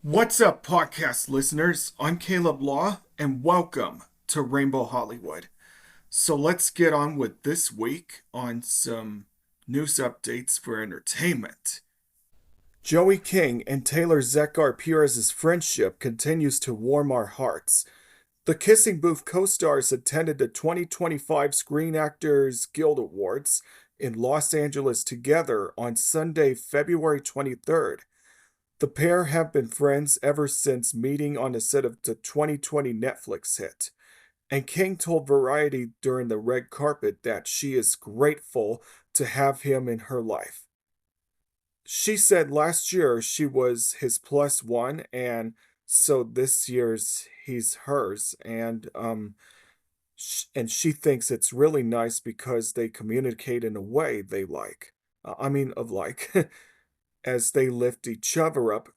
What's up, podcast listeners? I'm Caleb Law, and welcome to Rainbow Hollywood. So let's get on with this week on some news updates for entertainment. Joey King and Taylor Zakhar Perez's friendship continues to warm our hearts. The Kissing Booth co-stars attended the 2025 Screen Actors Guild Awards in Los Angeles together on Sunday, February 23rd. The pair have been friends ever since meeting on the set of the 2020 Netflix hit. And King told Variety during the red carpet that she is grateful to have him in her life. She said last year she was his plus one, and so this year's he's hers. And she thinks it's really nice because they communicate in a way they like. Of like. As they lift each other up,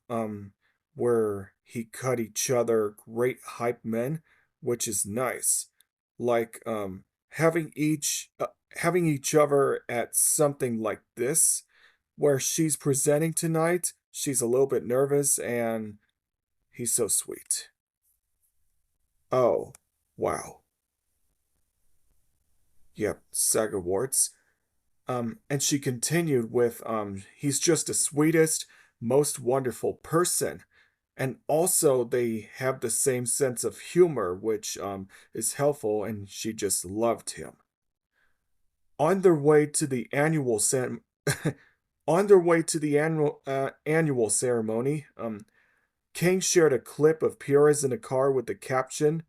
where he cut each other great hype men, which is nice. Like having each other at something like this, where she's presenting tonight, she's a little bit nervous and he's so sweet. Oh, wow. Yep, SAG Awards. And she continued with, he's just the sweetest, most wonderful person. And also, they have the same sense of humor, which is helpful, and she just loved him. On their way to the annual on their way to the annual ceremony, King shared a clip of Perez in a car with the caption,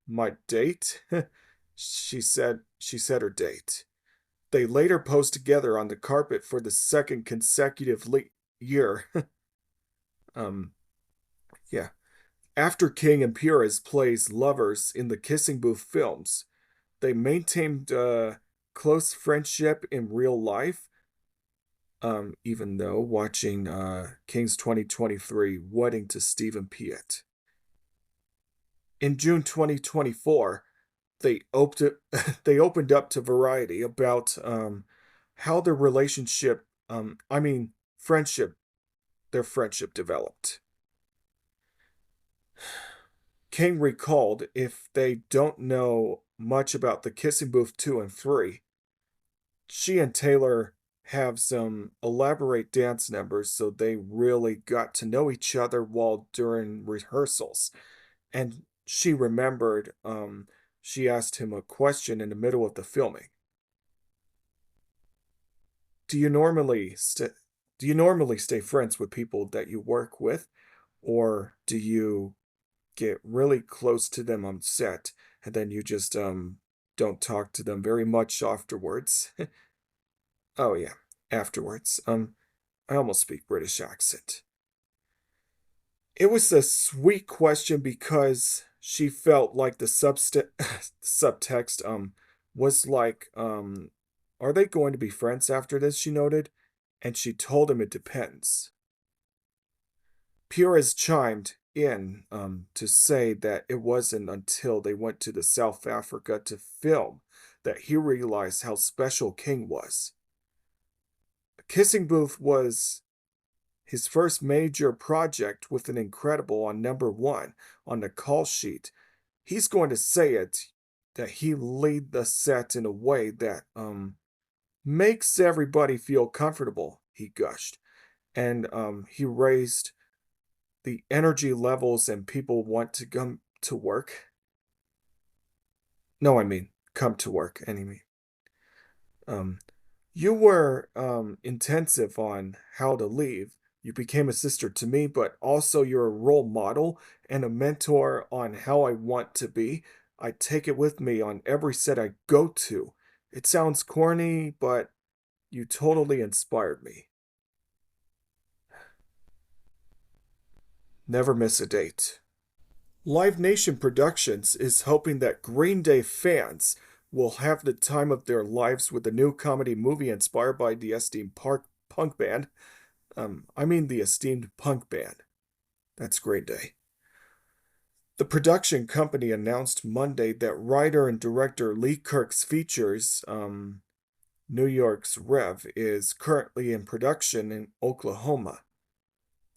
"My date." She said her date. They later posed together on the carpet for the second consecutive year. um, yeah. After King and Perez plays lovers in the Kissing Booth films, they maintained close friendship in real life, even though watching King's 2023 wedding to Stephen Piet. In June 2024, they opened up to Variety about how their relationship, friendship, their friendship developed. King recalled, if they don't know much about the Kissing Booth 2 and 3, she and Taylor have some elaborate dance numbers, so they really got to know each other while during rehearsals. And she remembered, she asked him a question in the middle of the filming. Do you normally stay friends with people that you work with, or do you get really close to them on set and then you just don't talk to them very much afterwards? Oh yeah, afterwards. I almost speak British accent. It was a sweet question because she felt like the subtext was like, are they going to be friends after this, she noted, and she told him it depends. Perez chimed in to say that it wasn't until they went to the South Africa to film that he realized how special King was. Kissing Booth was his first major project with an incredible on number one on the call sheet. He's going to say it that he lead the set in a way that makes everybody feel comfortable, he gushed. And he raised the energy levels and people want to come to work. No, I mean come to work anyway. Um you were intensive on how to leave. You became a sister to me, but also you're a role model and a mentor on how I want to be. I take it with me on every set I go to. It sounds corny, but you totally inspired me. Never miss a date. Live Nation Productions is hoping that Green Day fans will have the time of their lives with the new comedy movie inspired by the esteemed punk band. The esteemed punk band. That's Green Day. The production company announced Monday that writer and director Lee Kirk's features, New York's Rev, is currently in production in Oklahoma.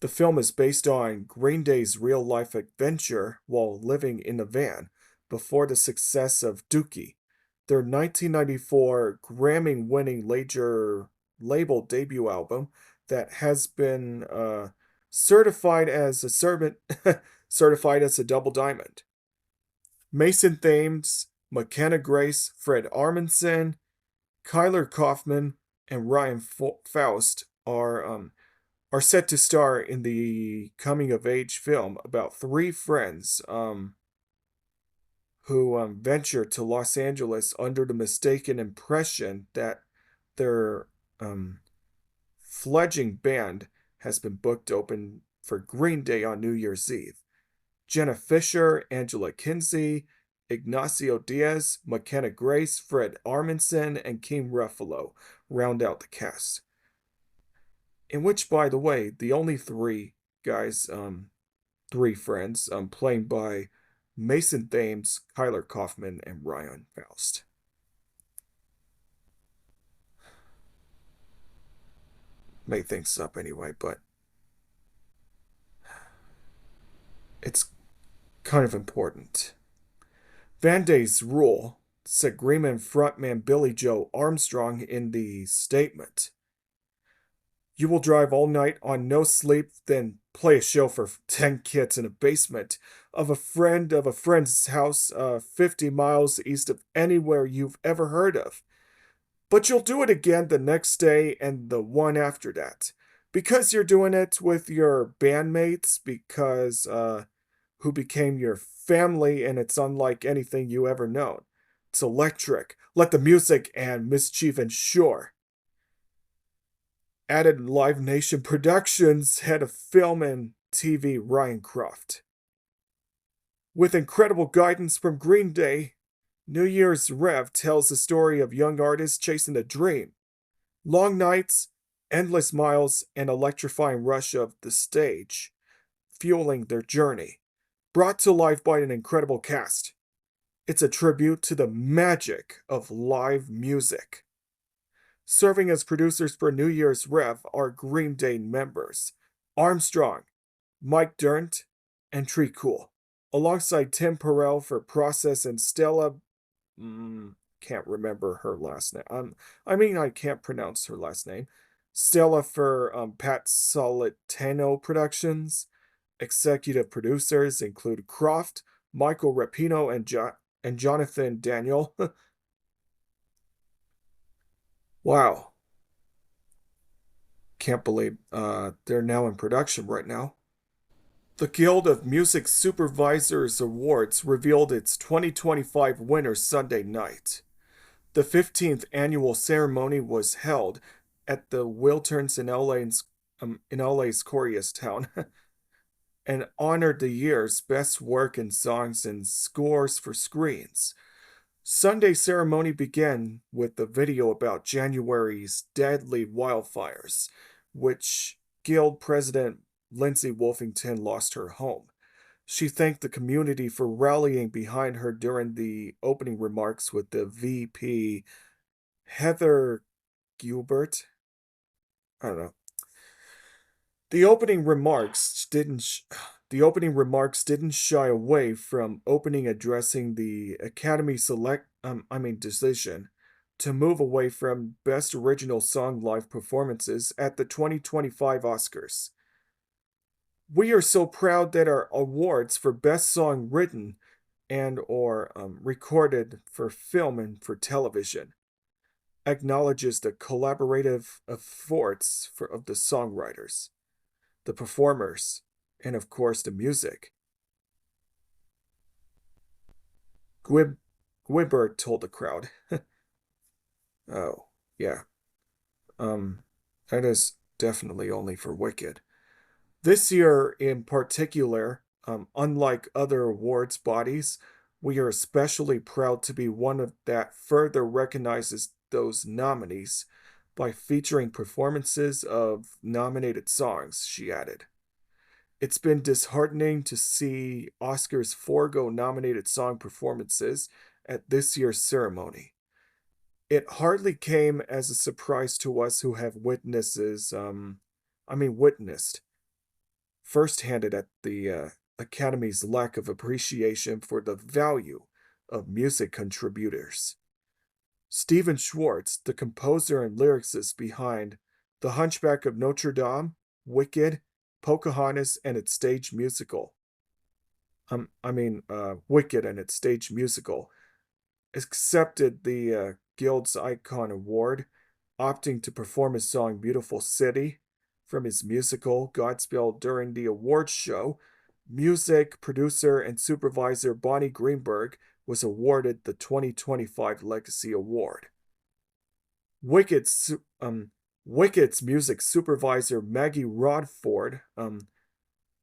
The film is based on Green Day's real life adventure while living in a van before the success of Dookie, their 1994 Grammy winning major label debut album that has been certified as a servant, certified as a double diamond. Mason Thames, McKenna Grace, Fred Armisen, Kyler Kaufman, and Ryan Faust are set to star in the coming of age film about three friends who venture to Los Angeles under the mistaken impression that their fledgling band has been booked open for Green Day on New Year's Eve. Jenna Fisher, Angela Kinsey, Ignacio Diaz, McKenna Grace, Fred Armisen, and King Ruffalo round out the cast. In which, by the way, the only three guys, three friends, playing by Mason Thames, Kyler Kaufman, and Ryan Faust. Made things up anyway, but it's kind of important. Van Day's rule, said Greenman frontman Billy Joe Armstrong in the statement. You will drive all night on no sleep, then play a show for 10 kids in a basement of a friend's house 50 miles east of anywhere you've ever heard of. But you'll do it again the next day and the one after that. Because you're doing it with your bandmates, because who became your family, and it's unlike anything you ever known. It's electric. Let the music and mischief ensure. Added Live Nation Productions head of film and TV Ryan Croft. With incredible guidance from Green Day, New Year's Rev tells the story of young artists chasing a dream. Long nights, endless miles, and electrifying rush of the stage, fueling their journey, brought to life by an incredible cast. It's a tribute to the magic of live music. Serving as producers for New Year's Rev are Green Day members Armstrong, Mike Dirnt, and Treacool, alongside Tim Perel for Process and Stella. Can't remember her last name. I can't pronounce her last name. Stella for Pat Solitano Productions. Executive producers include Croft, Michael Rapino, and Jonathan Daniel. Wow. Can't believe they're now in production right now. The Guild of Music Supervisors Awards revealed its 2025 winners Sunday night. The 15th annual ceremony was held at the Wilterns in LA's Koreatown and honored the year's best work in songs and scores for screens. Sunday's ceremony began with the video about January's deadly wildfires, which Guild President Lindsay Wolfington lost her home. She thanked the community for rallying behind her during the opening remarks with the VP, Heather Gilbert. I don't know. The opening remarks didn't shy away from addressing the Academy decision to move away from Best Original Song live performances at the 2025 Oscars. We are so proud that our awards for Best Song Written and or recorded for film and for television acknowledges the collaborative efforts of the songwriters, the performers, and of course the music. Gwibert told the crowd. Oh, yeah. That is definitely only for Wicked. This year in particular, unlike other awards bodies, we are especially proud to be one of that further recognizes those nominees by featuring performances of nominated songs, she added. It's been disheartening to see Oscars forego nominated song performances at this year's ceremony. It hardly came as a surprise to us who have witnessed first-handed at the Academy's lack of appreciation for the value of music contributors. Stephen Schwartz, the composer and lyricist behind The Hunchback of Notre Dame, Wicked, Pocahontas, and its stage musical. Wicked and its stage musical, accepted the Guild's Icon Award, opting to perform his song Beautiful City from his musical Godspell during the awards show. Music producer and supervisor Bonnie Greenberg was awarded the 2025 Legacy Award. Wicked's music supervisor Maggie Rodford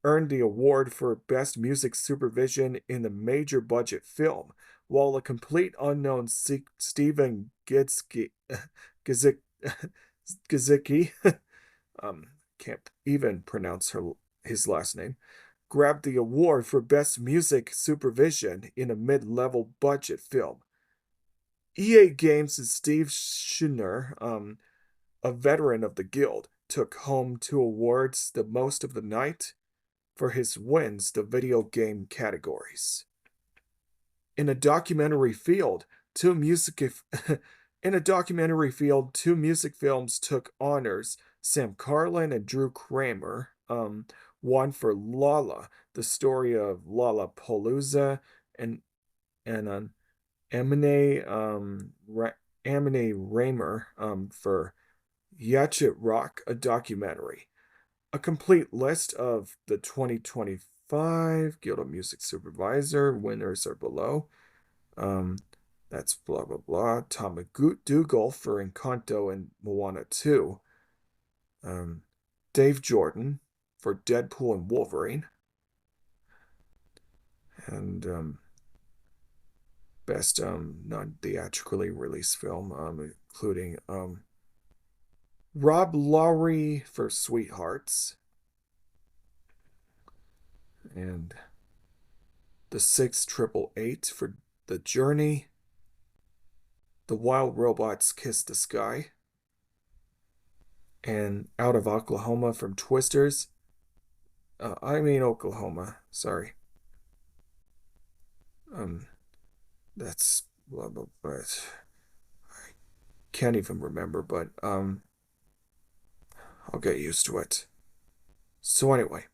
earned the award for Best Music Supervision in a major budget film, while a complete unknown Stephen Gizicki can't even pronounce his last name, grabbed the award for Best Music Supervision in a mid-level budget film. EA Games' Steve Schnur, a veteran of the Guild, took home 2 awards, the most of the night, for his wins the video game categories. In a documentary field, 2 music films took honors. Sam Carlin and Drew Kramer won for Lala, the story of Lollapalooza, and Amine Raymer for Yachet Rock, a documentary. A complete list of the 2025 Guild of Music Supervisor winners are below. That's blah blah blah. Tom McDougall for Encanto and Moana 2. Dave Jordan for Deadpool and Wolverine. And best non-theatrically released film, including Rob Lowry for Sweethearts, and The 688 for The Journey, The Wild Robots Kiss the Sky, and Out of Oklahoma from Twisters. Oklahoma, sorry. That's blah blah, but I can't even remember, but I'll get used to it. So anyway,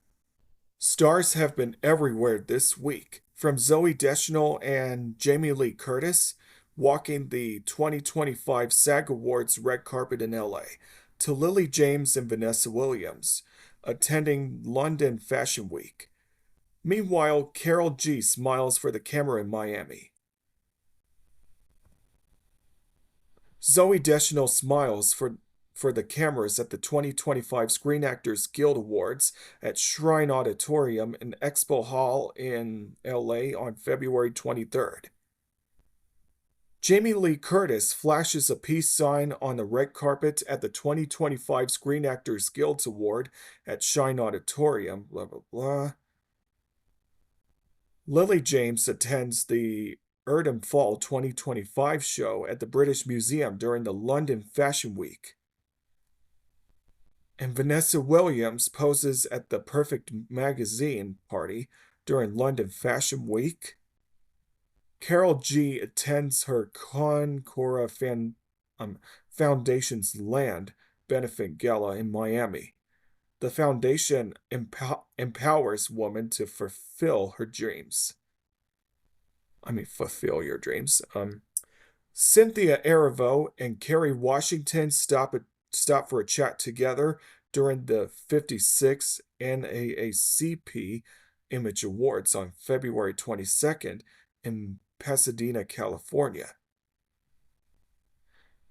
stars have been everywhere this week, from Zooey Deschanel and Jamie Lee Curtis walking the 2025 SAG Awards red carpet in LA, to Lily James and Vanessa Williams attending London Fashion Week. Meanwhile, Carol G smiles for the camera in Miami. Zooey Deschanel smiles for the cameras at the 2025 Screen Actors Guild Awards at Shrine Auditorium and Expo Hall in LA on February 23rd. Jamie Lee Curtis flashes a peace sign on the red carpet at the 2025 Screen Actors Guild Award at Shrine Auditorium, blah blah blah. Lily James attends the Erdem Fall 2025 show at the British Museum during the London Fashion Week. And Vanessa Williams poses at the Perfect Magazine party during London Fashion Week. Carol G attends her Concora Foundation's Land benefit gala in Miami. The foundation empowers women to fulfill her dreams. Fulfill your dreams. Cynthia Erivo and Kerry Washington stop for a chat together during the 56th NAACP Image Awards on February 22nd in Pasadena, California.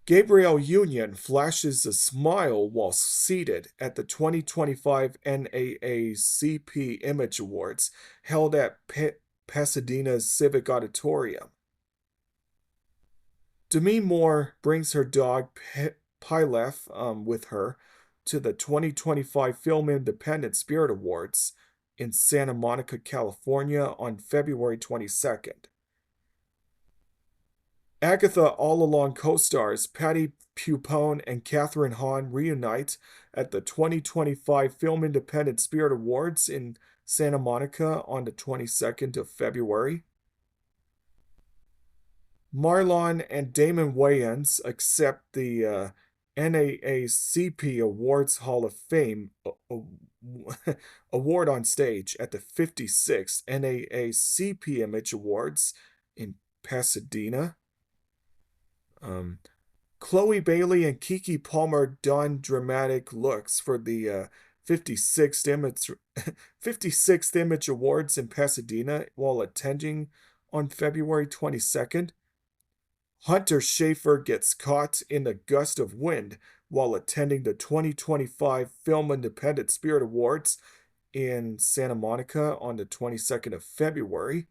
Gabrielle Union flashes a smile while seated at the 2025 NAACP Image Awards held at Pasadena's Civic Auditorium. Demi Moore brings her dog Pilaf with her to the 2025 Film Independent Spirit Awards in Santa Monica, California on February 22nd. Agatha All Along co-stars Patty Pupone and Catherine Hahn reunite at the 2025 Film Independent Spirit Awards in Santa Monica on the 22nd of February. Marlon and Damon Wayans accept the NAACP Awards Hall of Fame award on stage at the 56th NAACP Image Awards in Pasadena. Chloe Bailey and Kiki Palmer don dramatic looks for the 56th Image Awards in Pasadena while attending on February 22nd. Hunter Schafer gets caught in a gust of wind while attending the 2025 Film Independent Spirit Awards in Santa Monica on the 22nd of February.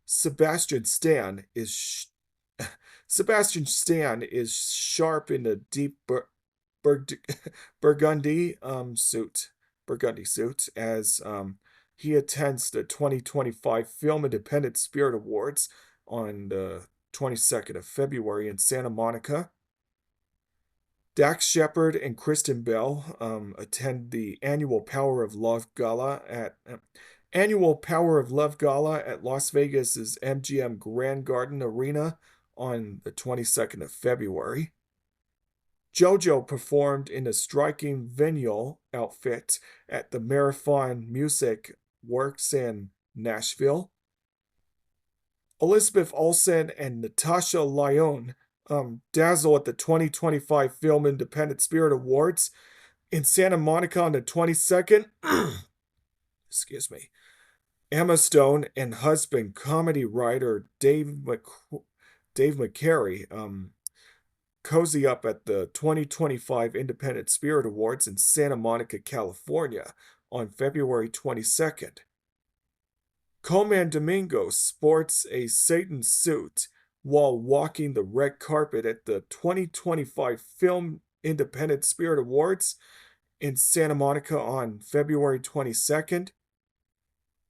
Sebastian Stan is sharp in a deep burgundy suit as he attends the 2025 Film Independent Spirit Awards on the 22nd of February in Santa Monica. Dax Shepard and Kristen Bell attend the annual Power of Love Gala at Las Vegas's MGM Grand Garden Arena on the 22nd of February. JoJo performed in a striking vinyl outfit at the Marathon Music Works in Nashville. Elizabeth Olsen and Natasha Lyonne dazzle at the 2025 Film Independent Spirit Awards in Santa Monica on the 22nd. Excuse me. Emma Stone and husband comedy writer Dave McCary cozy up at the 2025 Independent Spirit Awards in Santa Monica, California on February 22nd. Coleman Domingo sports a Satan suit while walking the red carpet at the 2025 Film Independent Spirit Awards in Santa Monica on February 22nd.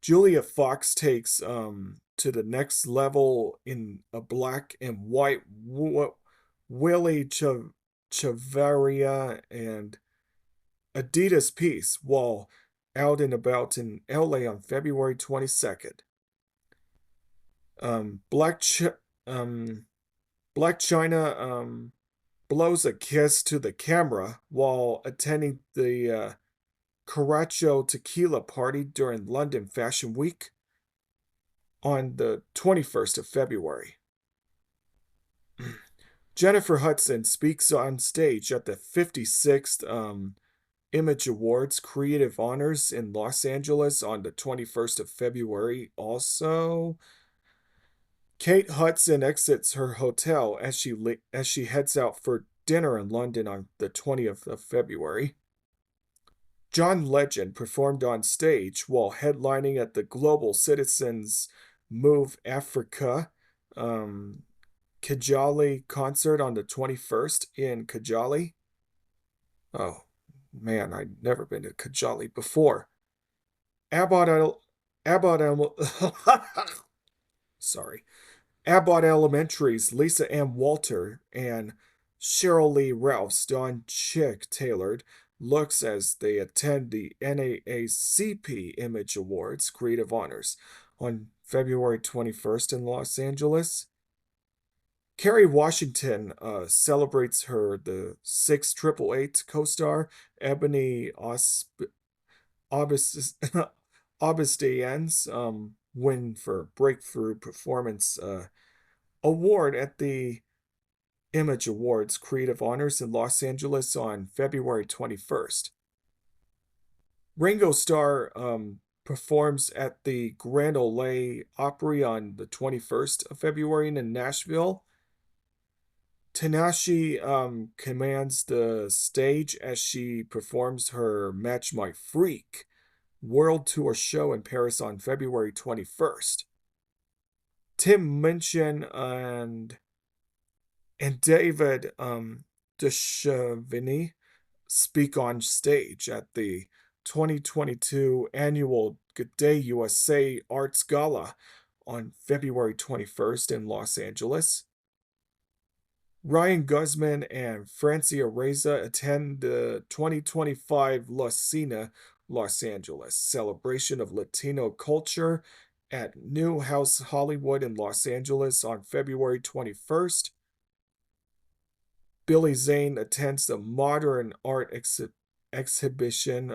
Julia Fox takes to the next level in a black and white Willie Chavaria and Adidas piece while out and about in LA on February 22nd. Black China blows a kiss to the camera while attending the Caracho Tequila party during London Fashion Week on the 21st of February. Jennifer Hudson speaks on stage at the 56th Image Awards Creative Honors in Los Angeles on the 21st of February. Also, Kate Hudson exits her hotel as she heads out for dinner in London on the 20th of February. John Legend performed on stage while headlining at the Global Citizens Move Africa Kigali concert on the 21st in Kigali. Oh, man, I'd never been to Kigali before. Sorry. Abbott Elementary's Lisa M. Walter and Cheryl Lee Ralph's Don Chick tailored looks as they attend the NAACP Image Awards Creative Honors on February 21st in Los Angeles. Kerry Washington celebrates the 688 co-star Ebony Aubustian's win for Breakthrough Performance Award at the Image Awards Creative Honors in Los Angeles on February 21st. Ringo Starr performs at the Grand Ole Opry on the 21st of February in Nashville. Tanashi commands the stage as she performs her Match My Freak World Tour show in Paris on February 21st. Tim Minchin and David Duchovny speak on stage at the 2022 annual Good Day USA Arts Gala on February 21st in Los Angeles. Ryan Guzman and Francia Reza attend the 2025 La Cena Los Angeles celebration of Latino culture at New House Hollywood in Los Angeles on February 21st. Billy Zane attends the modern art exhibition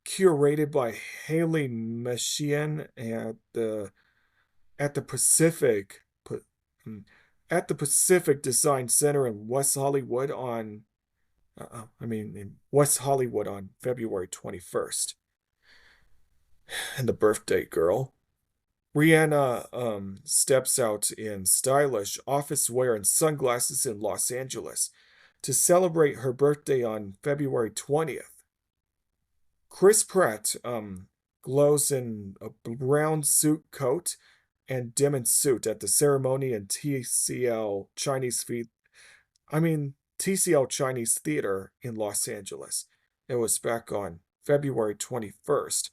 curated by Haley Meshian at the Pacific hmm, at the Pacific Design Center in West Hollywood in West Hollywood on February 21st. And the birthday girl. Rihanna steps out in stylish office wear and sunglasses in Los Angeles to celebrate her birthday on February 20th. Chris Pratt glows in a brown suit coat and denim suit at the ceremony in TCL Chinese Theater in Los Angeles. It was back on February 21st.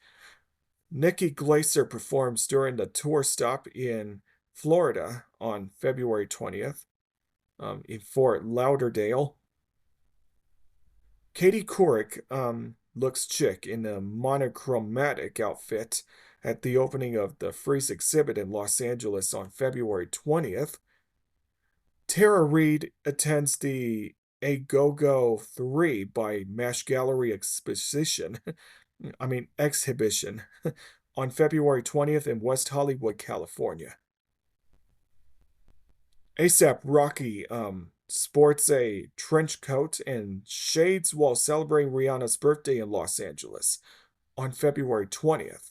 Nikki Glaser performs during the tour stop in Florida on February 20th in Fort Lauderdale. Katie Couric looks chic in a monochromatic outfit at the opening of the Freeze exhibit in Los Angeles on February 20th. Tara Reid attends the A Go-Go 3 by Mash Gallery exhibition on February 20th in West Hollywood, California. ASAP Rocky sports a trench coat and shades while celebrating Rihanna's birthday in Los Angeles on February 20th.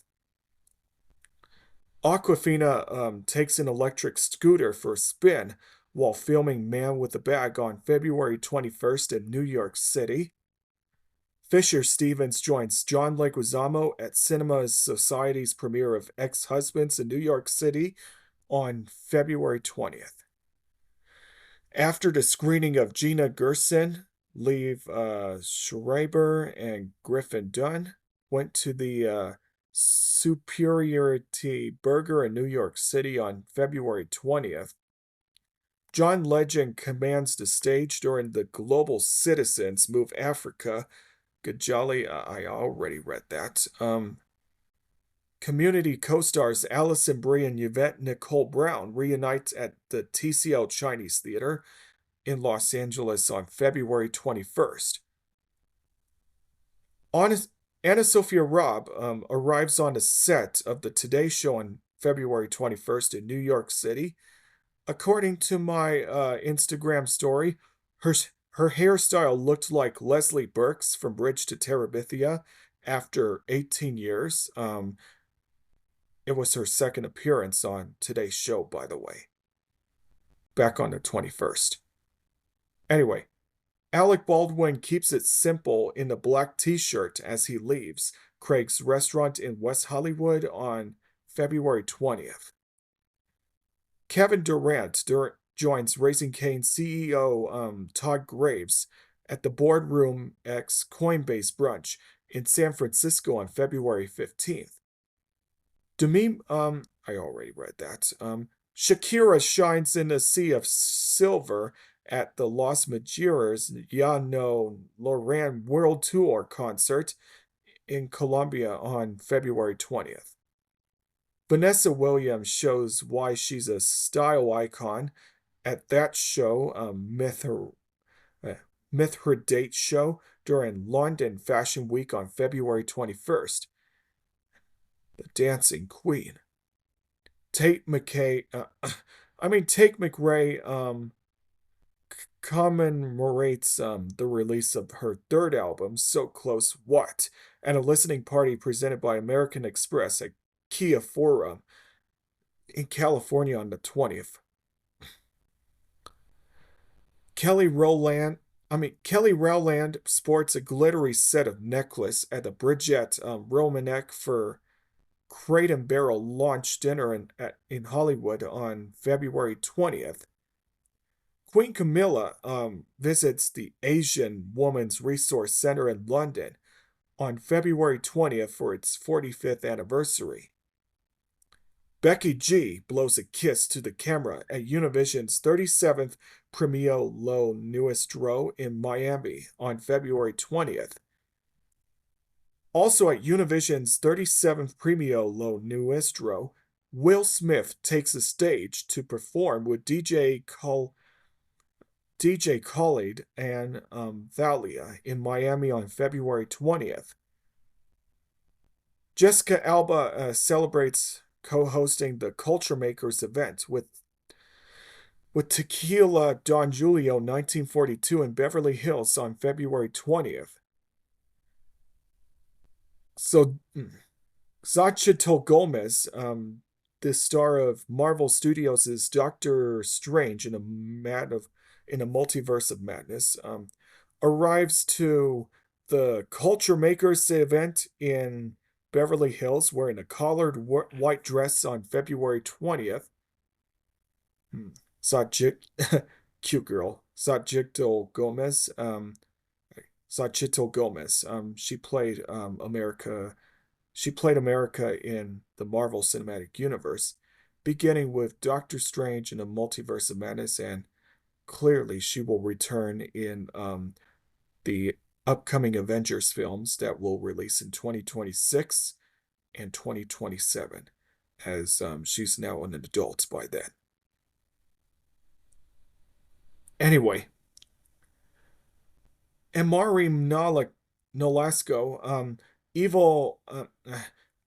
Aquafina takes an electric scooter for a spin while filming Man with a Bag on February 21st in New York City. Fisher Stevens joins John Leguizamo at Cinema Society's premiere of Ex-Husbands in New York City on February 20th. After the screening of Gina Gerson, Liev Schreiber and Griffin Dunn went to the Superiority Burger in New York City on February 20th. John Legend commands the stage during the Global Citizens Move Africa. Gajali, I already read that. Community co-stars Allison Brie and Yvette Nicole Brown reunite at the TCL Chinese Theater in Los Angeles on February 21st. Anna Sophia Robb arrives on the set of the Today Show on February 21st in New York City. According to my Instagram story, her hairstyle looked like Leslie Burke's from Bridge to Terabithia after 18 years. It was her second appearance on Today's Show, by the way. Back on the 21st. Anyway, Alec Baldwin keeps it simple in the black t-shirt as he leaves Craig's restaurant in West Hollywood on February 20th. Kevin Durant joins Raising Cane CEO Todd Graves at the Boardroom X Coinbase brunch in San Francisco on February 15th. Demi, I already read that. Shakira shines in a sea of silver at the Los Majeres Llano Loran World Tour concert in Colombia on February 20th. Vanessa Williams shows why she's a style icon at that show, Mithridate show during London Fashion Week on February 21st. The Dancing Queen. Tate McRae commemorates the release of her third album, So Close What, at a listening party presented by American Express at Kia Forum in California on the 20th. Kelly Rowland sports a glittery set of necklace at the Bridget Romanek for Crate and Barrel launch dinner in Hollywood on February 20th. Queen Camilla visits the Asian Women's Resource Center in London on February 20th for its 45th anniversary. Becky G blows a kiss to the camera at Univision's 37th Premio Lo Nuestro in Miami on February 20th. Also at Univision's 37th Premio Lo Nuestro, Will Smith takes the stage to perform with DJ Khaled and Thalia in Miami on February 20th. Jessica Alba celebrates co-hosting the Culture Makers event with Tequila Don Julio 1942 in Beverly Hills on February 20th. So Xochitl Gomez, the star of Marvel Studios' Doctor Strange in a multiverse of madness, arrives to the Culture Makers event in Beverly Hills wearing a collared white dress on February 20th. Cute girl. Xochitl Gomez. Xochitl Gomez. She played America. She played America in the Marvel Cinematic Universe, beginning with Doctor Strange in a Multiverse of Madness, and clearly she will return in the upcoming Avengers films that will release in 2026 and 2027, as she's now an adult by then. Anyway, Amari Nolasco, evil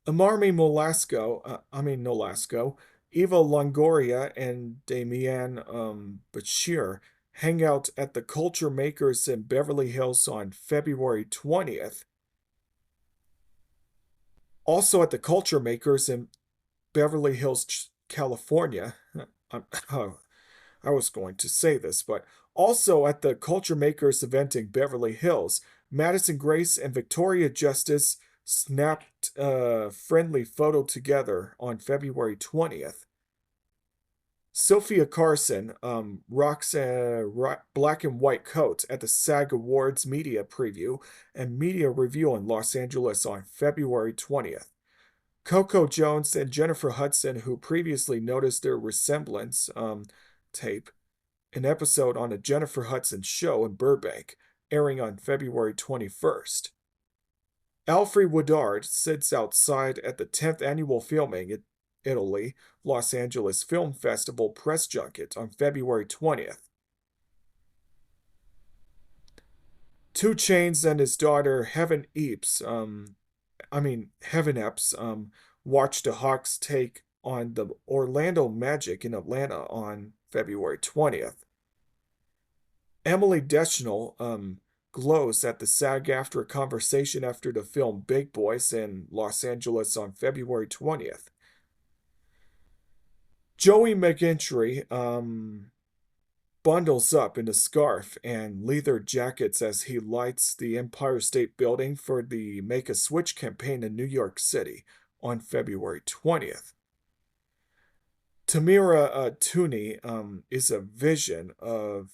Amari Nolasco, Eva Longoria, and Damian Bashir hang out at the Culture Makers in Beverly Hills on February 20th. Also at the Culture Makers in Beverly Hills, California. I was going to say this, but also at the Culture Makers event in Beverly Hills, Madison Grace and Victoria Justice snapped a friendly photo together on February 20th. Sophia Carson rocks a black and white coat at the SAG Awards media preview and media review in Los Angeles on February 20th. Coco Jones and Jennifer Hudson, who previously noticed their resemblance, tape an episode on a Jennifer Hudson show in Burbank, airing on February 21st. Alfred Woodard sits outside at the 10th annual filming at Italy, Los Angeles Film Festival press junket on February 20th. 2 Chainz and his daughter Heaven Epps, watched the Hawks take on the Orlando Magic in Atlanta on February 20th. Emily Deschanel glows at the SAG-AFTRA conversation after the film Big Boys in Los Angeles on February 20th. Joey McGinty bundles up in a scarf and leather jackets as he lights the Empire State Building for the Make a Switch campaign in New York City on February 20th. Tamira Tooney is a vision of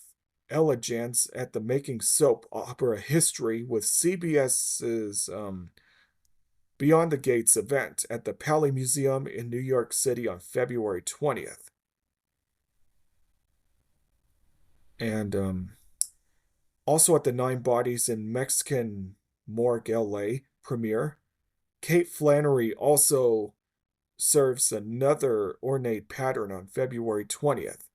elegance at the Making Soap Opera History with CBS's Beyond the Gates event at the Paley Museum in New York City on February 20th. And also at the Nine Bodies in Mexican Morgue LA premiere, Kate Flannery also serves another ornate pattern on February 20th.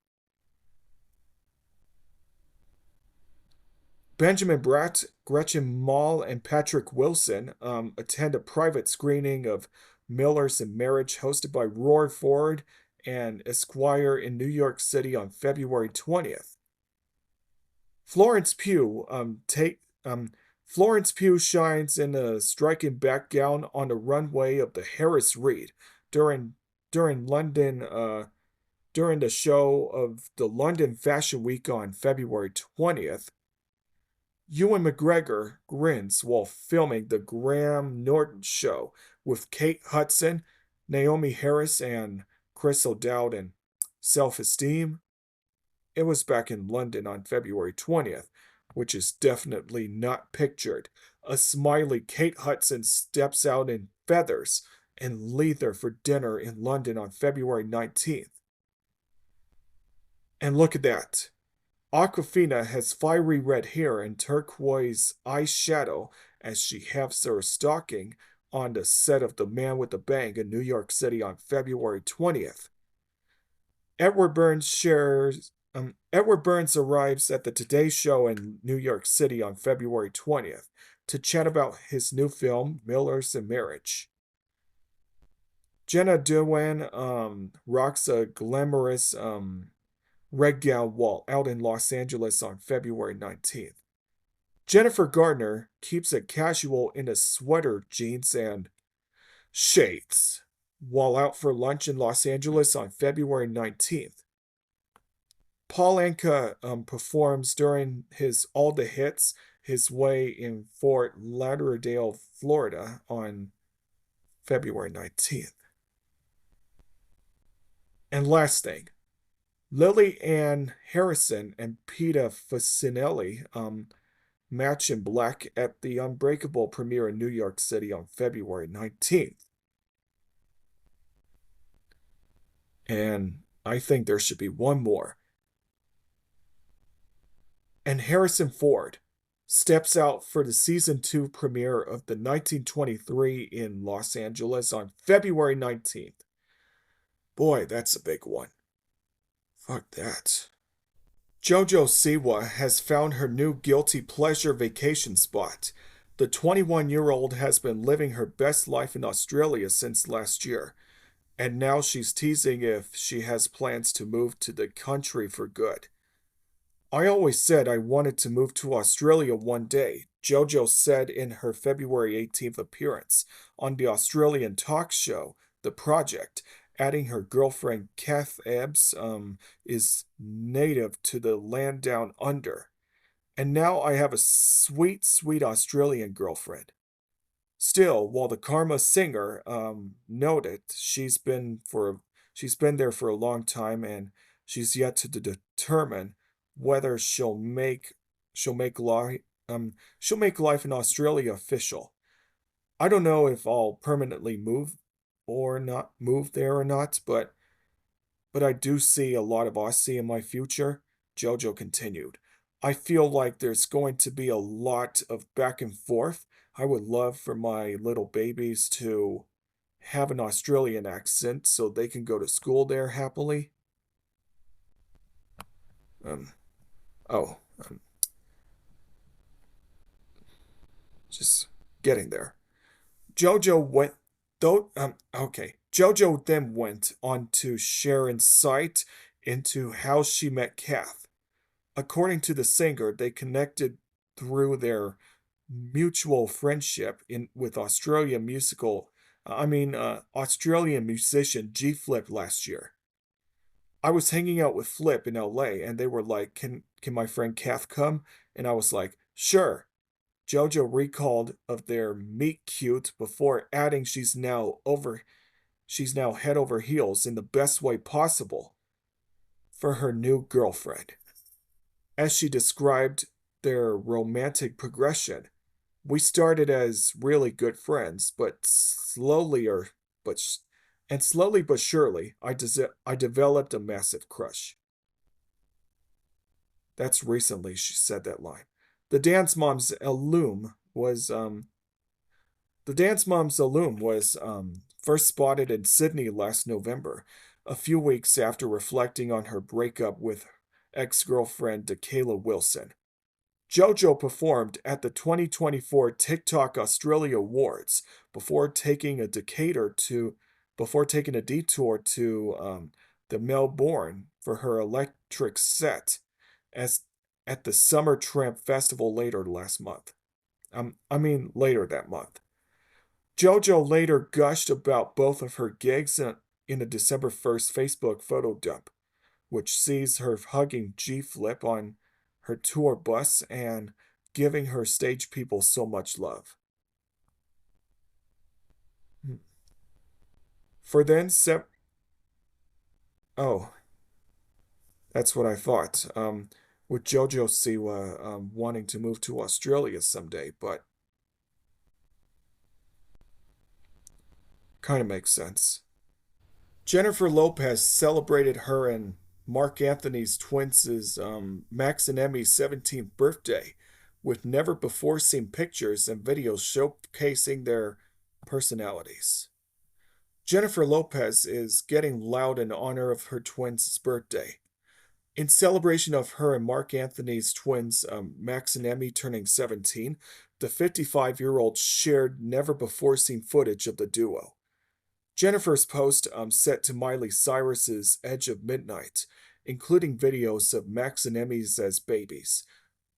Benjamin Bratt, Gretchen Mol, and Patrick Wilson attend a private screening of Millers in Marriage hosted by Roy Ford and Esquire in New York City on February 20th. Florence Pugh shines in a striking back gown on the runway of the Harris Reed during the show of the London Fashion Week on February 20th. Ewan McGregor grins while filming the Graham Norton Show with Kate Hudson, Naomi Harris, and Chris O'Dowd in Self-Esteem. It was back in London on February 20th, which is definitely not pictured. A smiley Kate Hudson steps out in feathers and leather for dinner in London on February 19th. And look at that. Aquafina has fiery red hair and turquoise eyeshadow as she hefts her stocking on the set of The Man with the Bang in New York City on February 20th. Edward Burns arrives at the Today Show in New York City on February 20th to chat about his new film, Millers in Marriage. Jenna Dewan rocks a glamorous red gown while out in Los Angeles on February 19th. Jennifer Gardner keeps it casual in a sweater, jeans, and shades while out for lunch in Los Angeles on February 19th. Paul Anka performs during his All the Hits his way in Fort Lauderdale, Florida on February 19th. And last thing, Lily Ann Harrison and Peta Facinelli match in black at the Unbreakable premiere in New York City on February 19th. And I think there should be one more. And Harrison Ford steps out for the season 2 premiere of the 1923 in Los Angeles on February 19th. Boy, that's a big one. Fuck that. JoJo Siwa has found her new guilty pleasure vacation spot. The 21-year-old has been living her best life in Australia since last year, and now she's teasing if she has plans to move to the country for good. I always said I wanted to move to Australia one day, JoJo said in her February 18th appearance on the Australian talk show, The Project, adding her girlfriend Kath Ebbs is native to the land down under. And now I have a sweet, sweet Australian girlfriend. Still, while the Karma singer noted she's been there for a long time and she's yet to determine whether she'll make life in Australia official. I don't know if I'll permanently move there or not, but I do see a lot of Aussie in my future, JoJo continued. I feel like there's going to be a lot of back and forth. I would love for my little babies to have an Australian accent so they can go to school there happily. Um, oh, just getting there. JoJo went though okay. JoJo then went on to share insight into how she met Kath. According to the singer, they connected through their mutual friendship in with Australian musician G Flip last year. I was hanging out with Flip in LA and they were like, Can my friend Kath come? And I was like, sure. JoJo recalled of their meet cute before adding she's now head over heels in the best way possible for her new girlfriend. As she described their romantic progression, we started as really good friends, but slowly but surely, I developed a massive crush. That's recently she said that line. The dance mom's alum was first spotted in Sydney last November, a few weeks after reflecting on her breakup with ex-girlfriend Dakayla Wilson. JoJo performed at the 2024 TikTok Australia Awards before taking a detour to the Melbourne for her electric set as at the Summer Tramp Festival later that month. JoJo later gushed about both of her gigs in a December 1st Facebook photo dump, which sees her hugging G Flip on her tour bus and giving her stage people so much love. For then, oh, that's what I thought. With JoJo Siwa wanting to move to Australia someday, but kind of makes sense. Jennifer Lopez celebrated her and Mark Anthony's twins' Max and Emmy's 17th birthday with never before seen pictures and videos showcasing their personalities. Jennifer Lopez is getting loud in honor of her twins' birthday. In celebration of her and Mark Anthony's twins, Max and Emmy, turning 17, the 55-year-old shared never before seen footage of the duo. Jennifer's post set to Miley Cyrus's Edge of Midnight, including videos of Max and Emmy's as babies,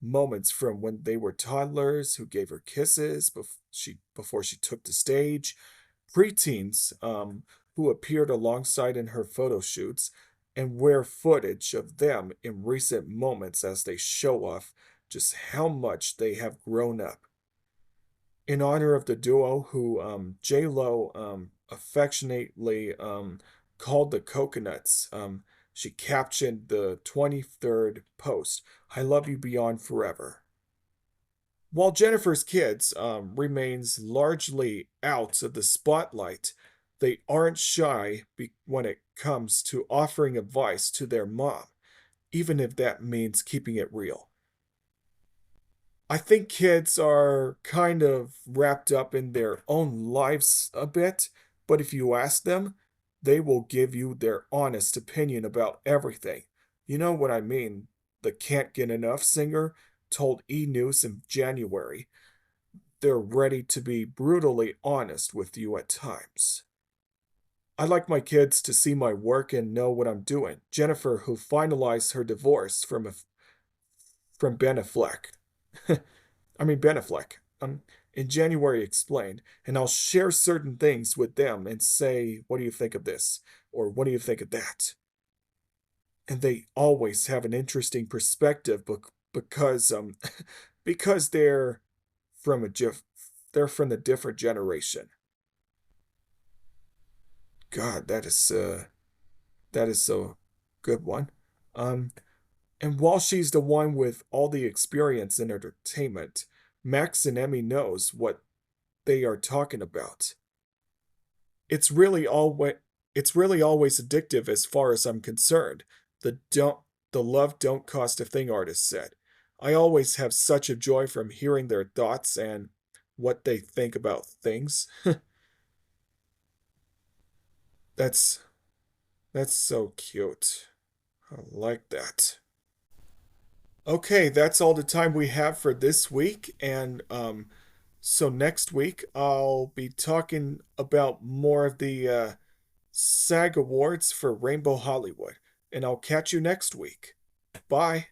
moments from when they were toddlers who gave her kisses before she took the stage, preteens who appeared alongside in her photo shoots, and rare footage of them in recent moments as they show off just how much they have grown up. In honor of the duo, who J-Lo affectionately called the Coconuts, she captioned the 23rd post, "I love you beyond forever." While Jennifer's kids remains largely out of the spotlight, they aren't shy when it comes to offering advice to their mom, even if that means keeping it real. I think kids are kind of wrapped up in their own lives a bit, but if you ask them, they will give you their honest opinion about everything. You know what I mean? The Can't Get Enough singer told E! News in January, they're ready to be brutally honest with you at times. I like my kids to see my work and know what I'm doing. Jennifer, who finalized her divorce from Ben Affleck. Ben Affleck, in January explained, and I'll share certain things with them and say, what do you think of this? Or what do you think of that? And they always have an interesting perspective because because they're from a different generation. God, that is so good one. Um, and while she's the one with all the experience in entertainment, Max and Emmy knows what they are talking about. It's really always it's really always addictive as far as I'm concerned. The love don't cost a thing artist said. I always have such a joy from hearing their thoughts and what they think about things. That's that's so cute. I like that. Okay, that's all the time we have for this week. And so next week, I'll be talking about more of the SAG Awards for Rainbow Hollywood. And I'll catch you next week. Bye.